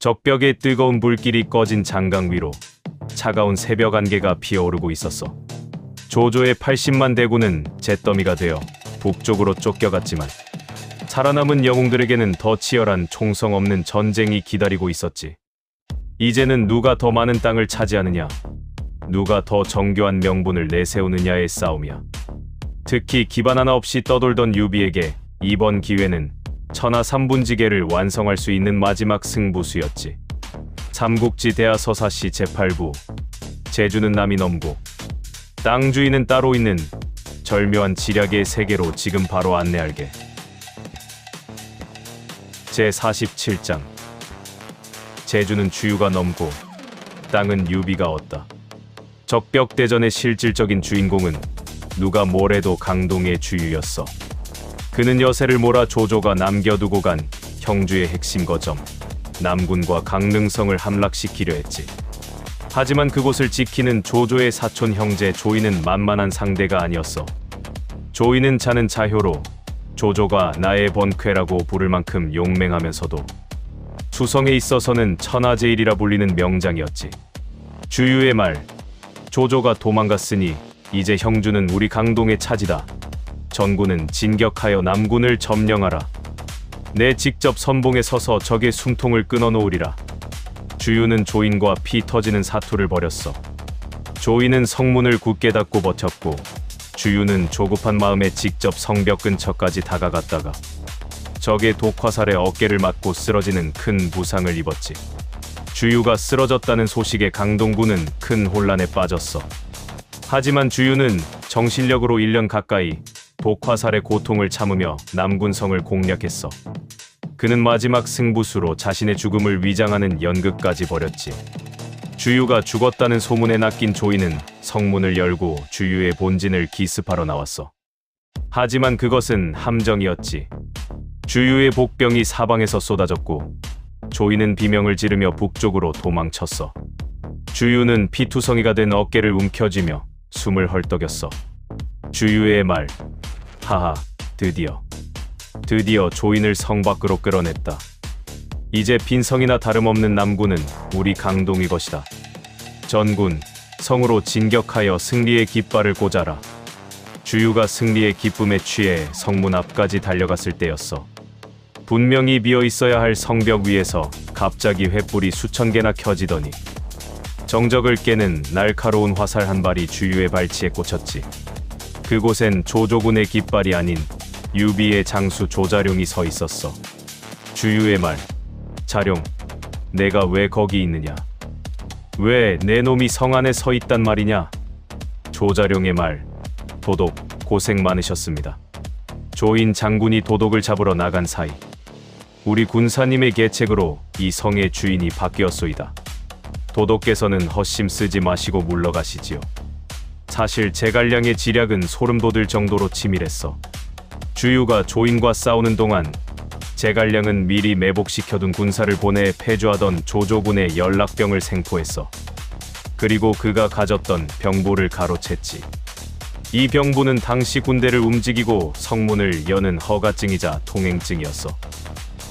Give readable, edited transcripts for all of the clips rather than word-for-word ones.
적벽에 뜨거운 불길이 꺼진 장강 위로 차가운 새벽 안개가 피어오르고 있었어. 조조의 80만 대군은 잿더미가 되어 북쪽으로 쫓겨갔지만 살아남은 영웅들에게는 더 치열한 총성 없는 전쟁이 기다리고 있었지. 이제는 누가 더 많은 땅을 차지하느냐, 누가 더 정교한 명분을 내세우느냐의 싸움이야. 특히 기반 하나 없이 떠돌던 유비에게 이번 기회는 천하 삼분지계를 완성할 수 있는 마지막 승부수였지. 삼국지 대하 서사시 제8부 제주는 남이 넘고 땅주인은 따로 있는 절묘한 지략의 세계로 지금 바로 안내할게. 제47장 제주는 주유가 넘고 땅은 유비가 얻다. 적벽대전의 실질적인 주인공은 누가 뭐래도 강동의 주유였어. 그는 여세를 몰아 조조가 남겨두고 간 형주의 핵심 거점 남군과 강릉성을 함락시키려 했지. 하지만 그곳을 지키는 조조의 사촌 형제 조이는 만만한 상대가 아니었어. 조이는 자는 자효로 조조가 나의 번쾌라고 부를 만큼 용맹하면서도 수성에 있어서는 천하제일이라 불리는 명장이었지. 주유의 말, 조조가 도망갔으니 이제 형주는 우리 강동의 차지다. 전군은 진격하여 남군을 점령하라. 내 직접 선봉에 서서 적의 숨통을 끊어놓으리라. 주유는 조인과 피 터지는 사투를 벌였어. 조인은 성문을 굳게 닫고 버텼고 주유는 조급한 마음에 직접 성벽 근처까지 다가갔다가 적의 독화살에 어깨를 맞고 쓰러지는 큰 부상을 입었지. 주유가 쓰러졌다는 소식에 강동군은 큰 혼란에 빠졌어. 하지만 주유는 정신력으로 1년 가까이 독화살의 고통을 참으며 남군성을 공략했어. 그는 마지막 승부수로 자신의 죽음을 위장하는 연극까지 벌였지. 주유가 죽었다는 소문에 낚인 조이는 성문을 열고 주유의 본진을 기습하러 나왔어. 하지만 그것은 함정이었지. 주유의 복병이 사방에서 쏟아졌고 조이는 비명을 지르며 북쪽으로 도망쳤어. 주유는 피투성이가 된 어깨를 움켜쥐며 숨을 헐떡였어. 주유의 말, 하하, 드디어 조인을 성 밖으로 끌어냈다. 이제 빈성이나 다름없는 남군은 우리 강동이 것이다. 전군, 성으로 진격하여 승리의 깃발을 꽂아라. 주유가 승리의 기쁨에 취해 성문 앞까지 달려갔을 때였어. 분명히 비어있어야 할 성벽 위에서 갑자기 횃불이 수천 개나 켜지더니 정적을 깨는 날카로운 화살 한 발이 주유의 발치에 꽂혔지. 그곳엔 조조군의 깃발이 아닌 유비의 장수 조자룡이 서 있었어. 주유의 말, 자룡, 내가 왜 거기 있느냐? 왜 내 놈이 성 안에 서 있단 말이냐? 조자룡의 말, 도독, 고생 많으셨습니다. 조인 장군이 도독을 잡으러 나간 사이 우리 군사님의 계책으로 이 성의 주인이 바뀌었소이다. 도독께서는 헛심 쓰지 마시고 물러가시지요. 사실 제갈량의 지략은 소름 돋을 정도로 치밀했어. 주유가 조인과 싸우는 동안 제갈량은 미리 매복시켜둔 군사를 보내 패주하던 조조군의 연락병을 생포했어. 그리고 그가 가졌던 병부를 가로챘지. 이 병부는 당시 군대를 움직이고 성문을 여는 허가증이자 통행증이었어.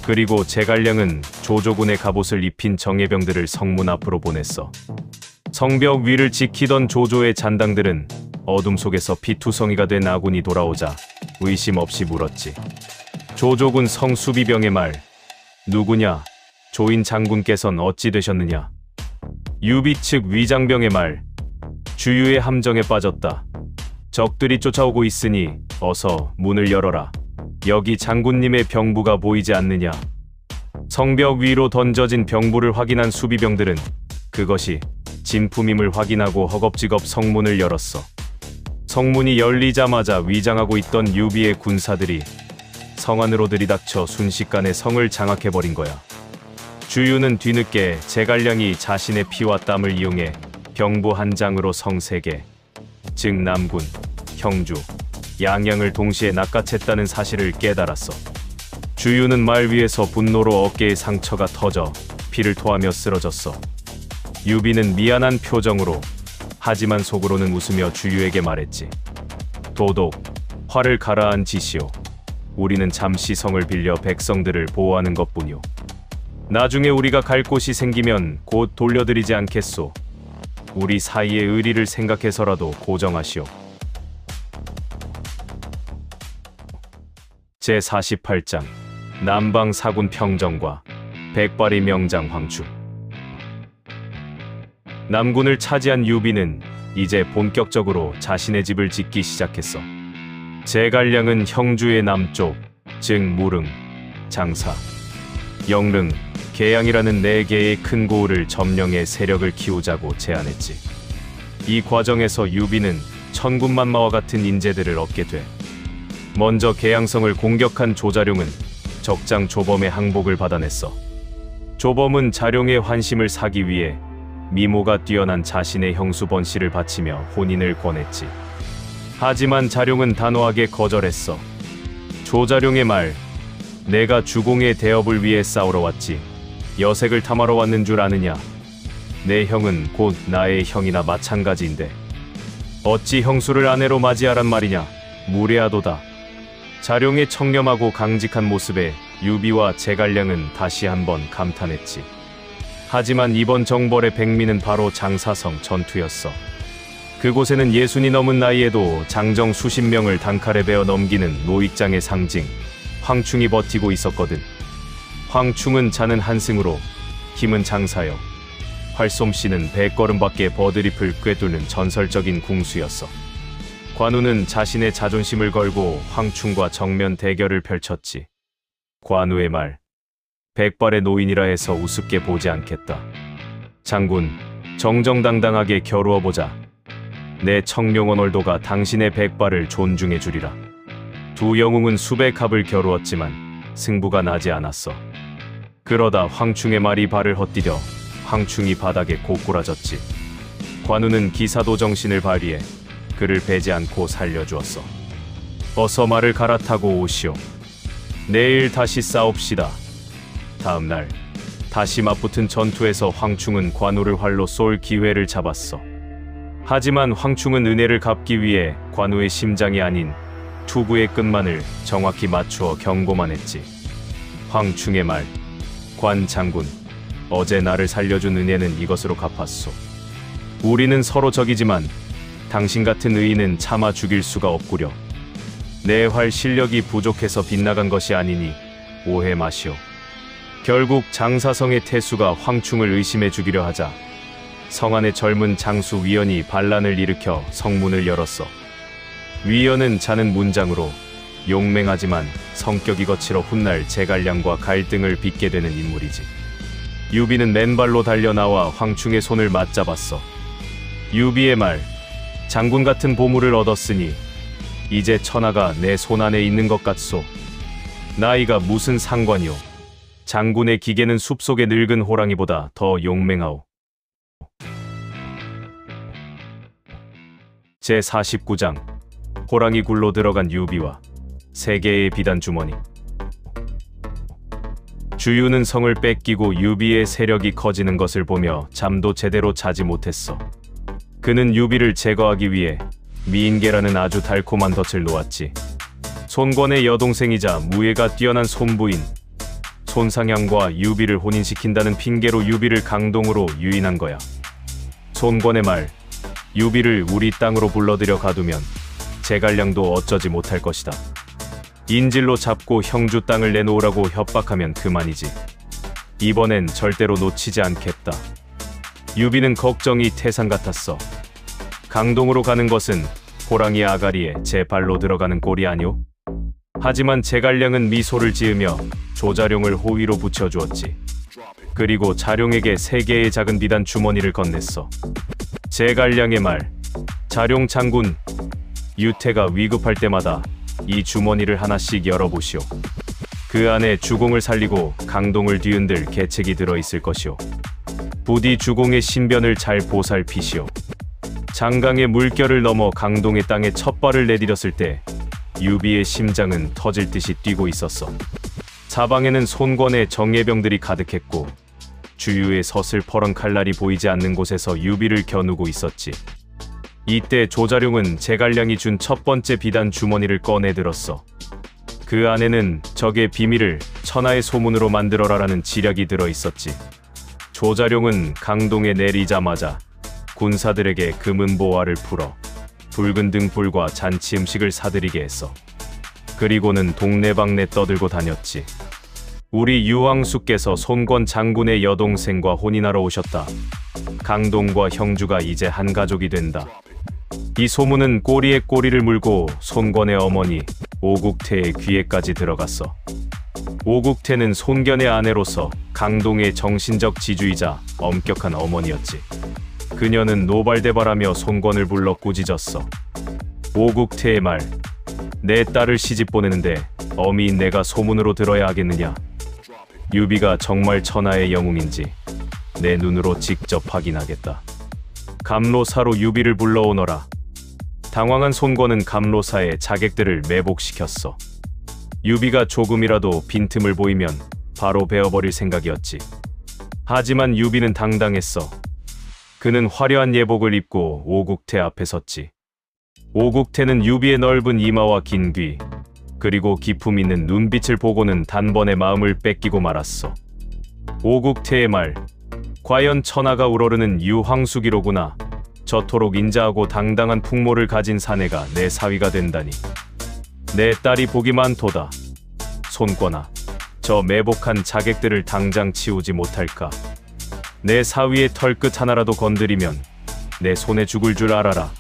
그리고 제갈량은 조조군의 갑옷을 입힌 정예병들을 성문 앞으로 보냈어. 성벽 위를 지키던 조조의 잔당들은 어둠 속에서 피투성이가 된 아군이 돌아오자 의심 없이 물었지. 조조군 성수비병의 말, 누구냐? 조인 장군께선 어찌 되셨느냐? 유비 측 위장병의 말, 주유의 함정에 빠졌다. 적들이 쫓아오고 있으니 어서 문을 열어라. 여기 장군님의 병부가 보이지 않느냐? 성벽 위로 던져진 병부를 확인한 수비병들은 그것이 진품임을 확인하고 허겁지겁 성문을 열었어. 성문이 열리자마자 위장하고 있던 유비의 군사들이 성 안으로 들이닥쳐 순식간에 성을 장악해버린 거야. 주유는 뒤늦게 제갈량이 자신의 피와 땀을 이용해 병부 한 장으로 성 3개, 즉 남군, 형주, 양양을 동시에 낚아챘다는 사실을 깨달았어. 주유는 말 위에서 분노로 어깨에 상처가 터져 피를 토하며 쓰러졌어. 유비는 미안한 표정으로, 하지만 속으로는 웃으며 주유에게 말했지. 도독, 화를 가라앉히시오. 우리는 잠시 성을 빌려 백성들을 보호하는 것뿐이오. 나중에 우리가 갈 곳이 생기면 곧 돌려드리지 않겠소. 우리 사이의 의리를 생각해서라도 고정하시오. 제48장 남방 사군 평정과 백발의 명장 황충. 남군을 차지한 유비는 이제 본격적으로 자신의 집을 짓기 시작했어. 제갈량은 형주의 남쪽, 즉 무릉, 장사, 영릉, 계양이라는 4개의 큰 고을을 점령해 세력을 키우자고 제안했지. 이 과정에서 유비는 천군만마와 같은 인재들을 얻게 돼. 먼저 계양성을 공격한 조자룡은 적장 조범의 항복을 받아냈어. 조범은 자룡의 환심을 사기 위해 미모가 뛰어난 자신의 형수 번씨를 바치며 혼인을 권했지. 하지만 자룡은 단호하게 거절했어. 조자룡의 말, 내가 주공의 대업을 위해 싸우러 왔지 여색을 탐하러 왔는 줄 아느냐. 내 형은 곧 나의 형이나 마찬가지인데 어찌 형수를 아내로 맞이하란 말이냐. 무례하도다. 자룡의 청렴하고 강직한 모습에 유비와 제갈량은 다시 한번 감탄했지. 하지만 이번 정벌의 백미는 바로 장사성 전투였어. 그곳에는 60이 넘은 나이에도 장정 수십 명을 단칼에 베어 넘기는 노익장의 상징 황충이 버티고 있었거든. 황충은 자는 한승으로, 힘은 장사여, 활솜씨는 100걸음밖에 버드립을 꿰뚫는 전설적인 궁수였어. 관우는 자신의 자존심을 걸고 황충과 정면 대결을 펼쳤지. 관우의 말, 백발의 노인이라 해서 우습게 보지 않겠다. 장군, 정정당당하게 겨루어보자. 내 청룡원 얼도가 당신의 백발을 존중해 주리라. 두 영웅은 수백 합을 겨루었지만 승부가 나지 않았어. 그러다 황충의 말이 발을 헛디뎌 황충이 바닥에 고꾸라졌지. 관우는 기사도 정신을 발휘해 그를 베지 않고 살려주었어. 어서 말을 갈아타고 오시오. 내일 다시 싸웁시다. 다음 날 다시 맞붙은 전투에서 황충은 관우를 활로 쏠 기회를 잡았어. 하지만 황충은 은혜를 갚기 위해 관우의 심장이 아닌 투구의 끝만을 정확히 맞추어 경고만 했지. 황충의 말, 관 장군, 어제 나를 살려준 은혜는 이것으로 갚았소. 우리는 서로 적이지만 당신 같은 의인은 차마 죽일 수가 없구려. 내 활 실력이 부족해서 빗나간 것이 아니니 오해 마시오. 결국 장사성의 태수가 황충을 의심해 죽이려 하자 성안의 젊은 장수 위연이 반란을 일으켜 성문을 열었어. 위연은 자는 문장으로 용맹하지만 성격이 거칠어 훗날 제갈량과 갈등을 빚게 되는 인물이지. 유비는 맨발로 달려나와 황충의 손을 맞잡았어. 유비의 말, 장군 같은 보물을 얻었으니 이제 천하가 내 손 안에 있는 것 같소. 나이가 무슨 상관이오. 장군의 기계는 숲속의 늙은 호랑이보다 더 용맹하오. 제49장 호랑이 굴로 들어간 유비와 3개의 비단 주머니. 주유는 성을 뺏기고 유비의 세력이 커지는 것을 보며 잠도 제대로 자지 못했어. 그는 유비를 제거하기 위해 미인계라는 아주 달콤한 덫을 놓았지. 손권의 여동생이자 무예가 뛰어난 손부인 손상향과 유비를 혼인시킨다는 핑계로 유비를 강동으로 유인한 거야. 손권의 말, 유비를 우리 땅으로 불러들여 가두면 제갈량도 어쩌지 못할 것이다. 인질로 잡고 형주 땅을 내놓으라고 협박하면 그만이지. 이번엔 절대로 놓치지 않겠다. 유비는 걱정이 태산 같았어. 강동으로 가는 것은 호랑이 아가리에 제 발로 들어가는 꼴이 아니오? 하지만 제갈량은 미소를 지으며 조자룡을 호위로 붙여주었지. 그리고 자룡에게 3개의 작은 비단 주머니를 건넸어. 제갈량의 말, 자룡 장군, 유태가 위급할 때마다 이 주머니를 하나씩 열어보시오. 그 안에 주공을 살리고 강동을 뒤흔들 계책이 들어있을 것이오. 부디 주공의 신변을 잘 보살피시오. 장강의 물결을 넘어 강동의 땅에 첫 발을 내디뎠을 때 유비의 심장은 터질 듯이 뛰고 있었어. 사방에는 손권의 정예병들이 가득했고 주유의 서슬퍼런 칼날이 보이지 않는 곳에서 유비를 겨누고 있었지. 이때 조자룡은 제갈량이 준 첫 번째 비단 주머니를 꺼내 들었어. 그 안에는 적의 비밀을 천하의 소문으로 만들어라라는 지략이 들어 있었지. 조자룡은 강동에 내리자마자 군사들에게 금은 보화를 풀어 붉은 등불과 잔치 음식을 사들이게 했어. 그리고는 동네방네 떠들고 다녔지. 우리 유황수께서 손권 장군의 여동생과 혼인하러 오셨다. 강동과 형주가 이제 한 가족이 된다. 이 소문은 꼬리에 꼬리를 물고 손권의 어머니 오국태의 귀에까지 들어갔어. 오국태는 손견의 아내로서 강동의 정신적 지주이자 엄격한 어머니였지. 그녀는 노발대발하며 손권을 불러 꾸짖었어. 오국태의 말, 내 딸을 시집 보내는데 어미인 내가 소문으로 들어야 하겠느냐. 유비가 정말 천하의 영웅인지 내 눈으로 직접 확인하겠다. 감로사로 유비를 불러오너라. 당황한 손권은 감로사에 자객들을 매복시켰어. 유비가 조금이라도 빈틈을 보이면 바로 베어버릴 생각이었지. 하지만 유비는 당당했어. 그는 화려한 예복을 입고 오국태 앞에 섰지. 오국태는 유비의 넓은 이마와 긴 귀, 그리고 기품 있는 눈빛을 보고는 단번에 마음을 뺏기고 말았어. 오국태의 말, 과연 천하가 우러르는 유황수기로구나. 저토록 인자하고 당당한 풍모를 가진 사내가 내 사위가 된다니. 내 딸이 복이 많도다. 손권아, 저 매복한 자객들을 당장 치우지 못할까? 내 사위의 털끝 하나라도 건드리면 내 손에 죽을 줄 알아라.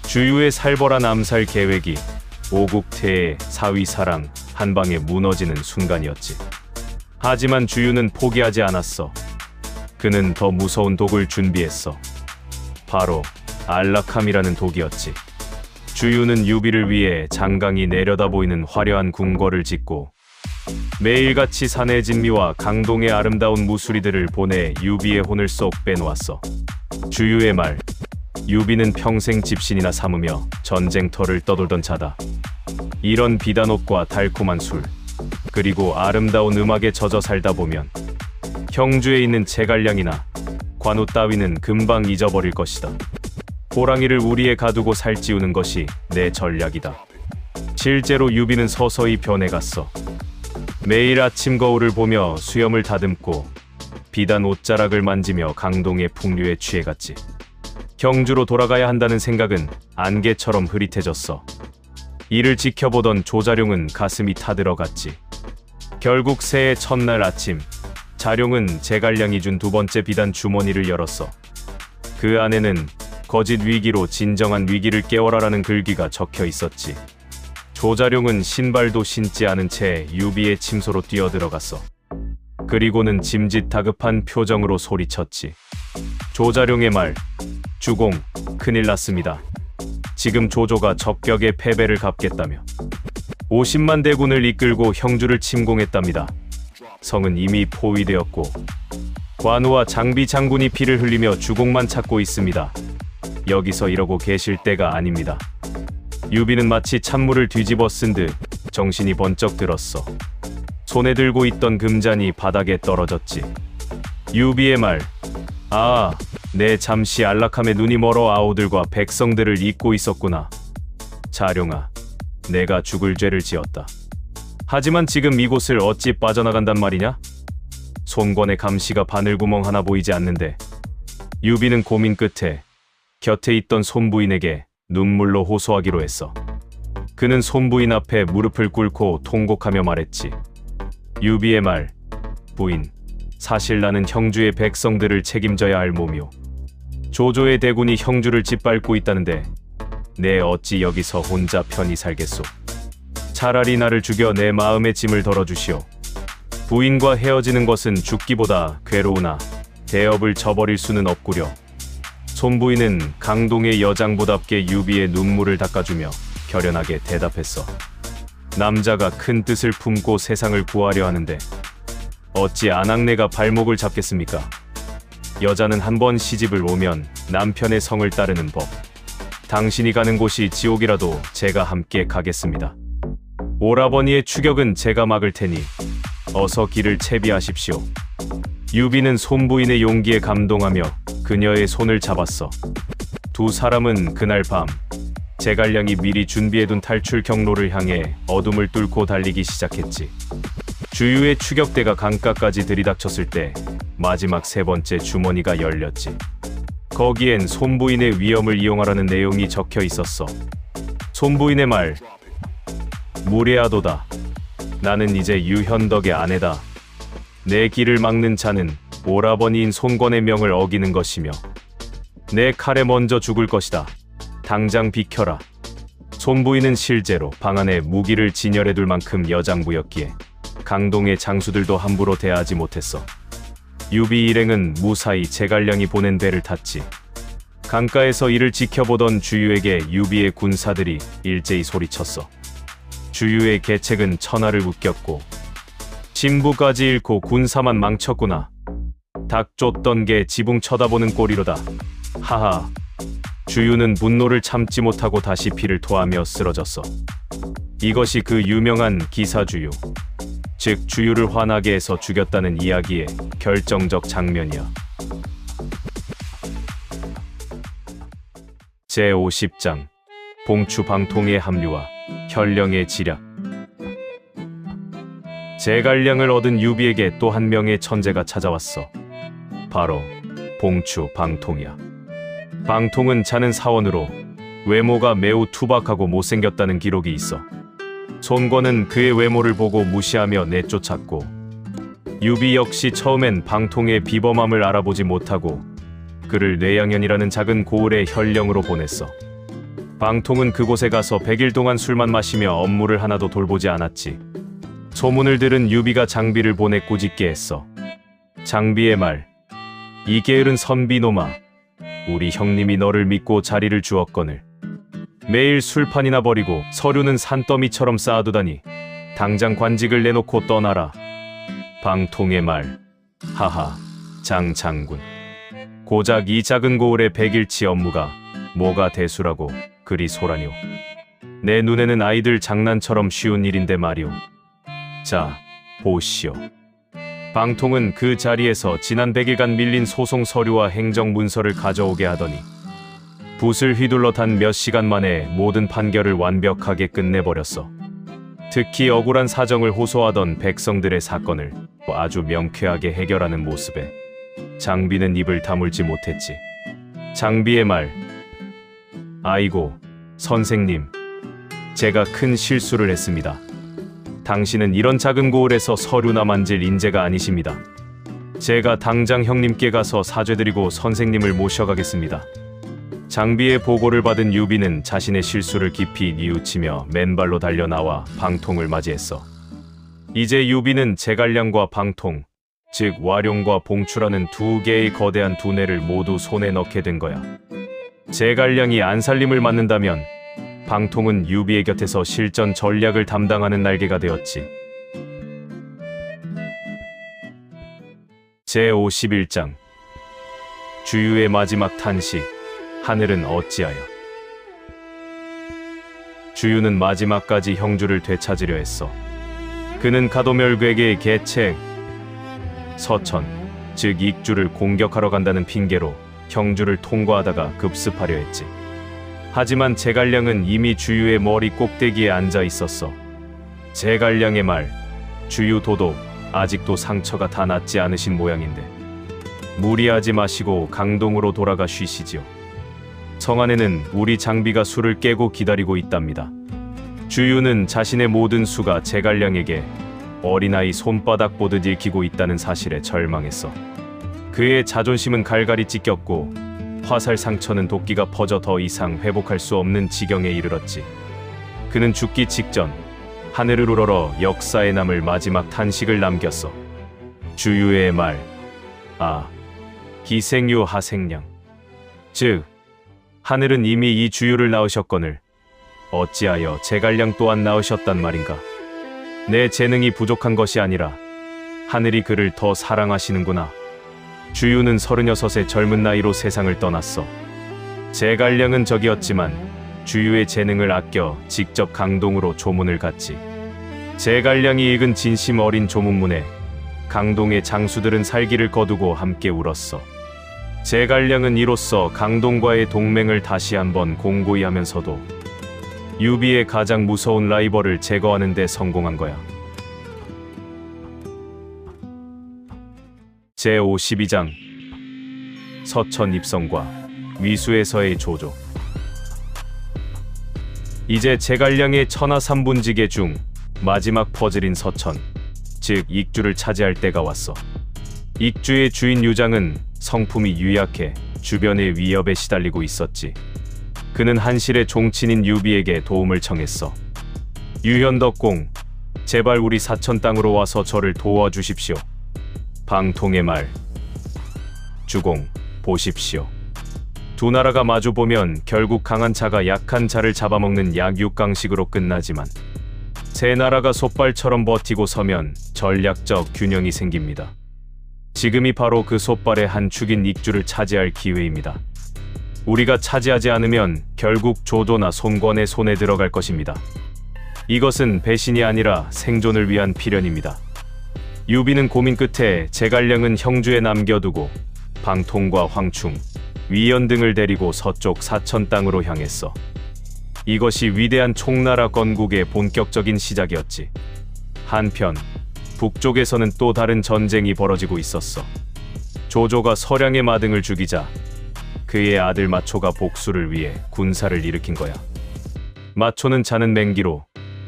주유의 살벌한 암살 계획이 오국태의 사위 사랑 한 방에 무너지는 순간이었지. 하지만 주유는 포기하지 않았어. 그는 더 무서운 독을 준비했어. 바로 안락함이라는 독이었지. 주유는 유비를 위해 장강이 내려다 보이는 화려한 궁궐을 짓고 매일같이 산의 진미와 강동의 아름다운 무수리들을 보내 유비의 혼을 쏙 빼놓았어. 주유의 말, 유비는 평생 집신이나 삼으며 전쟁터를 떠돌던 자다. 이런 비단 옷과 달콤한 술, 그리고 아름다운 음악에 젖어 살다 보면 형주에 있는 제갈량이나 관우 따위는 금방 잊어버릴 것이다. 호랑이를 우리에 가두고 살찌우는 것이 내 전략이다. 실제로 유비는 서서히 변해갔어. 매일 아침 거울을 보며 수염을 다듬고 비단 옷자락을 만지며 강동의 풍류에 취해갔지. 형주로 돌아가야 한다는 생각은 안개처럼 흐릿해졌어. 이를 지켜보던 조자룡은 가슴이 타들어갔지. 결국 새해 첫날 아침, 자룡은 제갈량이 준 두 번째 비단 주머니를 열었어. 그 안에는 거짓 위기로 진정한 위기를 깨워라라는 글귀가 적혀 있었지. 조자룡은 신발도 신지 않은 채 유비의 침소로 뛰어들어갔어. 그리고는 짐짓 다급한 표정으로 소리쳤지. 조자룡의 말, 주공, 큰일 났습니다. 지금 조조가 적격의 패배를 갚겠다며 50만 대군을 이끌고 형주를 침공했답니다. 성은 이미 포위되었고 관우와 장비 장군이 피를 흘리며 주공만 찾고 있습니다. 여기서 이러고 계실 때가 아닙니다. 유비는 마치 찬물을 뒤집어 쓴 듯 정신이 번쩍 들었어. 손에 들고 있던 금잔이 바닥에 떨어졌지. 유비의 말, 아, 내 잠시 안락함에 눈이 멀어 아우들과 백성들을 잊고 있었구나. 자룡아, 내가 죽을 죄를 지었다. 하지만 지금 이곳을 어찌 빠져나간단 말이냐? 손권의 감시가 바늘구멍 하나 보이지 않는데. 유비는 고민 끝에 곁에 있던 손부인에게 눈물로 호소하기로 했어. 그는 손부인 앞에 무릎을 꿇고 통곡하며 말했지. 유비의 말, 부인, 사실 나는 형주의 백성들을 책임져야 할 몸이오. 조조의 대군이 형주를 짓밟고 있다는데 내 어찌 여기서 혼자 편히 살겠소. 차라리 나를 죽여 내 마음의 짐을 덜어주시오. 부인과 헤어지는 것은 죽기보다 괴로우나 대업을 저버릴 수는 없구려. 손부인은 강동의 여장보답게 유비의 눈물을 닦아주며 결연하게 대답했어. 남자가 큰 뜻을 품고 세상을 구하려 하는데 어찌 아낙네가 발목을 잡겠습니까? 여자는 한번 시집을 오면 남편의 성을 따르는 법. 당신이 가는 곳이 지옥이라도 제가 함께 가겠습니다. 오라버니의 추격은 제가 막을 테니 어서 길을 채비하십시오. 유비는 손부인의 용기에 감동하며 그녀의 손을 잡았어. 두 사람은 그날 밤 제갈량이 미리 준비해둔 탈출 경로를 향해 어둠을 뚫고 달리기 시작했지. 주유의 추격대가 강가까지 들이닥쳤을 때 마지막 세 번째 주머니가 열렸지. 거기엔 손부인의 위험을 이용하라는 내용이 적혀 있었어. 손부인의 말. 무례하도다. 나는 이제 유현덕의 아내다. 내 길을 막는 자는 오라버니인 손권의 명을 어기는 것이며 내 칼에 먼저 죽을 것이다. 당장 비켜라. 손부인은 실제로 방 안에 무기를 진열해둘 만큼 여장부였기에 강동의 장수들도 함부로 대하지 못했어. 유비 일행은 무사히 제갈량이 보낸 배를 탔지. 강가에서 이를 지켜보던 주유에게 유비의 군사들이 일제히 소리쳤어. 주유의 계책은 천하를 웃겼고 진부까지 잃고 군사만 망쳤구나. 닭 쫓던 게 지붕 쳐다보는 꼴이로다. 하하. 주유는 분노를 참지 못하고 다시 피를 토하며 쓰러졌어. 이것이 그 유명한 기사주유, 즉 주유를 화나게 해서 죽였다는 이야기의 결정적 장면이야. 제50장 봉추 방통의 합류와 현령의 지략. 제갈량을 얻은 유비에게 또 한 명의 천재가 찾아왔어. 바로 봉추 방통이야. 방통은 자는 사원으로 외모가 매우 투박하고 못생겼다는 기록이 있어. 손권은 그의 외모를 보고 무시하며 내쫓았고 유비 역시 처음엔 방통의 비범함을 알아보지 못하고 그를 뇌양현이라는 작은 고을의 현령으로 보냈어. 방통은 그곳에 가서 100일 동안 술만 마시며 업무를 하나도 돌보지 않았지. 소문을 들은 유비가 장비를 보내 꾸짖게 했어. 장비의 말. 이 게으른 선비놈아. 우리 형님이 너를 믿고 자리를 주었거늘 매일 술판이나 버리고 서류는 산더미처럼 쌓아두다니 당장 관직을 내놓고 떠나라. 방통의 말. 하하. 장군. 고작 이 작은 고을의 100일치 업무가 뭐가 대수라고 그리 소라뇨. 내 눈에는 아이들 장난처럼 쉬운 일인데 말이오. 자, 보시오. 방통은 그 자리에서 지난 100일간 밀린 소송 서류와 행정 문서를 가져오게 하더니 붓을 휘둘러 단 몇 시간 만에 모든 판결을 완벽하게 끝내버렸어. 특히 억울한 사정을 호소하던 백성들의 사건을 아주 명쾌하게 해결하는 모습에 장비는 입을 다물지 못했지. 장비의 말. 아이고, 선생님. 제가 큰 실수를 했습니다. 당신은 이런 작은 고을에서 서류나 만질 인재가 아니십니다. 제가 당장 형님께 가서 사죄드리고 선생님을 모셔가겠습니다. 장비의 보고를 받은 유비는 자신의 실수를 깊이 뉘우치며 맨발로 달려나와 방통을 맞이했어. 이제 유비는 제갈량과 방통, 즉 와룡과 봉추라는 두 개의 거대한 두뇌를 모두 손에 넣게 된 거야. 제갈량이 안살림을 맡는다면 방통은 유비의 곁에서 실전 전략을 담당하는 날개가 되었지. 제51장 주유의 마지막 탄식. 하늘은 어찌하여. 주유는 마지막까지 형주를 되찾으려 했어. 그는 가도멸괴계의 계책, 서천, 즉 익주를 공격하러 간다는 핑계로 형주를 통과하다가 급습하려 했지. 하지만 제갈량은 이미 주유의 머리 꼭대기에 앉아 있었어. 제갈량의 말. 주유 도독, 아직도 상처가 다 낫지 않으신 모양인데 무리하지 마시고 강동으로 돌아가 쉬시지요. 성 안에는 우리 장비가 술을 깨고 기다리고 있답니다. 주유는 자신의 모든 수가 제갈량에게 어린아이 손바닥 보듯 읽히고 있다는 사실에 절망했어. 그의 자존심은 갈갈이 찢겼고 화살 상처는 도끼가 퍼져 더 이상 회복할 수 없는 지경에 이르렀지. 그는 죽기 직전 하늘을 우러러 역사에 남을 마지막 탄식을 남겼어. 주유의 말. 아, 기생유 하생량. 즉 하늘은 이미 이 주유를 낳으셨거늘 어찌하여 제갈량 또한 낳으셨단 말인가. 내 재능이 부족한 것이 아니라 하늘이 그를 더 사랑하시는구나. 주유는 36의 젊은 나이로 세상을 떠났어. 제갈량은 적이었지만 주유의 재능을 아껴 직접 강동으로 조문을 갔지. 제갈량이 읽은 진심 어린 조문문에 강동의 장수들은 살기를 거두고 함께 울었어. 제갈량은 이로써 강동과의 동맹을 다시 한번 공고히 하면서도 유비의 가장 무서운 라이벌을 제거하는 데 성공한 거야. 제52장 서천 입성과 위수에서의 조조. 이제 제갈량의 천하삼분지계 중 마지막 퍼즐인 서천, 즉 익주를 차지할 때가 왔어. 익주의 주인 유장은 성품이 유약해 주변의 위협에 시달리고 있었지. 그는 한실의 종친인 유비에게 도움을 청했어. 유현덕공, 제발 우리 사천 땅으로 와서 저를 도와주십시오. 방통의 말. 주공, 보십시오. 두 나라가 마주보면 결국 강한 자가 약한 자를 잡아먹는 약육강식으로 끝나지만 세 나라가 솥발처럼 버티고 서면 전략적 균형이 생깁니다. 지금이 바로 그 솥발의 한 축인 익주를 차지할 기회입니다. 우리가 차지하지 않으면 결국 조조나 손권의 손에 들어갈 것입니다. 이것은 배신이 아니라 생존을 위한 필연입니다. 유비는 고민 끝에 제갈량은 형주에 남겨두고 방통과 황충, 위연 등을 데리고 서쪽 사천 땅으로 향했어. 이것이 위대한 총나라 건국의 본격적인 시작이었지. 한편 북쪽에서는 또 다른 전쟁이 벌어지고 있었어. 조조가 서량의 마등을 죽이자 그의 아들 마초가 복수를 위해 군사를 일으킨 거야. 마초는 자는 맹기로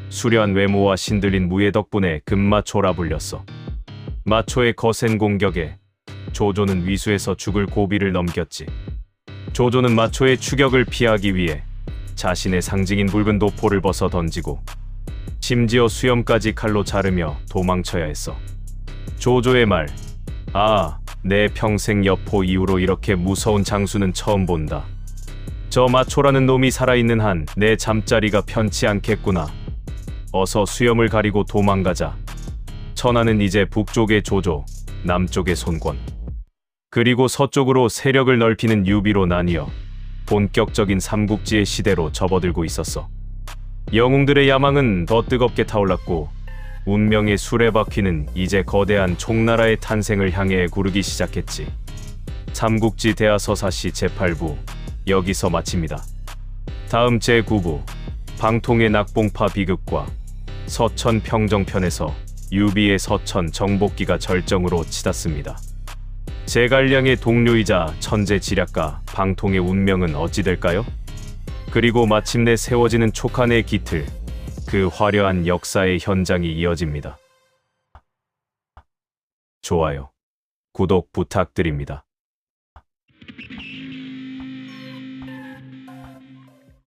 수려한 외모와 신들린 무예 덕분에 금마초라 불렸어. 마초의 거센 공격에 조조는 위수에서 죽을 고비를 넘겼지. 조조는 마초의 추격을 피하기 위해 자신의 상징인 붉은 도포를 벗어 던지고 심지어 수염까지 칼로 자르며 도망쳐야 했어. 조조의 말. 아, 내 평생 여포 이후로 이렇게 무서운 장수는 처음 본다. 저 마초라는 놈이 살아있는 한 내 잠자리가 편치 않겠구나. 어서 수염을 가리고 도망가자. 천하는 이제 북쪽의 조조, 남쪽의 손권, 그리고 서쪽으로 세력을 넓히는 유비로 나뉘어 본격적인 삼국지의 시대로 접어들고 있었어. 영웅들의 야망은 더 뜨겁게 타올랐고 운명의 수레바퀴는 이제 거대한 총나라의 탄생을 향해 구르기 시작했지. 삼국지 대하서사시 제8부 여기서 마칩니다. 다음 제9부 방통의 낙봉파 비극과 서천 평정편에서 유비의 서천 정복기가 절정으로 치닫습니다. 제갈량의 동료이자 천재 지략가 방통의 운명은 어찌 될까요? 그리고 마침내 세워지는 촉한의 기틀, 그 화려한 역사의 현장이 이어집니다. 좋아요, 구독 부탁드립니다.